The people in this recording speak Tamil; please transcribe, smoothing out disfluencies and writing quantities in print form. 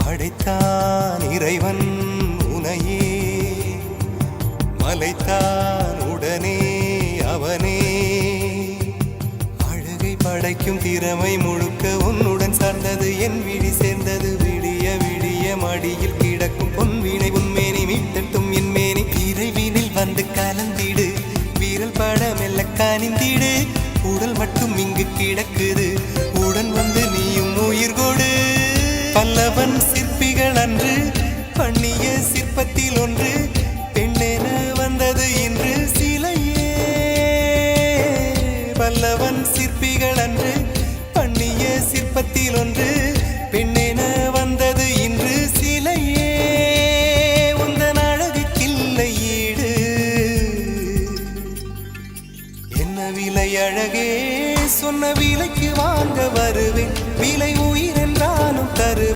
படைத்தான் இறைவன் உனையே, மலைத்தான் உடனே அவனே. அழகை படைக்கும் திறமை முழுக்க உன்னுடன் சார்ந்தது, என் விழி சேர்ந்தது. விடிய விடிய மடியில் கிடக்கும் பொன்வினை உன்மேனி மீட்டட்டும் என் மேனி. இறைவினில் வந்து கலந்திடு, வீரல் பட மெல்ல காணிந்திடு. உடல் மட்டும் இங்கு கிடக்குது, உடன் வந்து நீயும் உயிர் கொடு. பல்லவன் சிற்பிகள் அன்று பண்ணிய சிற்பத்தில் ஒன்று, பெண்ணென வந்தது இன்று சிலையே. பல்லவன் சிற்பிகள் அன்று பண்ணிய சிற்பத்தில் ஒன்று, பெண்ணென வந்தது இன்று சிலையே. உந்தன் அழகுக்கில்லை ஈடு, என்ன விலை அழகே, சொன்ன விலைக்கு வாங்க வருவேன். விலை